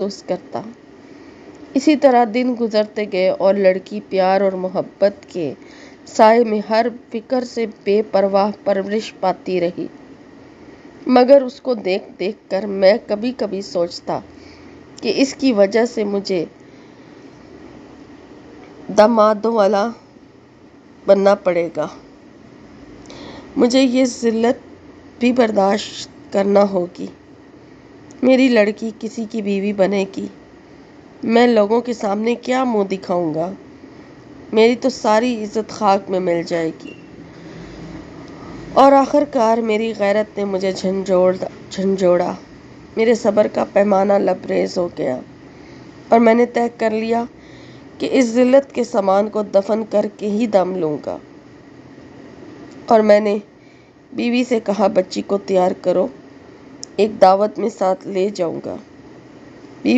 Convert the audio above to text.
محسوس کرتا۔ اسی طرح دن گزرتے گئے اور لڑکی پیار اور محبت کے سائے میں ہر فکر سے بے پرواہ پرورش پاتی رہی، مگر اس کو دیکھ دیکھ کر میں کبھی کبھی سوچتا کہ اس کی وجہ سے مجھے دمادوں والا بننا پڑے گا، مجھے یہ ذلت بھی برداشت کرنا ہوگی۔ میری لڑکی کسی کی بیوی بنے گی، میں لوگوں کے سامنے کیا منہ دکھاؤں گا؟ میری تو ساری عزت خاک میں مل جائے گی۔ اور آخر کار میری غیرت نے مجھے جھنجھوڑا، میرے صبر کا پیمانہ لبریز ہو گیا اور میں نے طے کر لیا کہ اس ذلت کے سامان کو دفن کر کے ہی دم لوں گا۔ اور میں نے بیوی سے کہا، بچی کو تیار کرو، ایک دعوت میں ساتھ لے جاؤں گا۔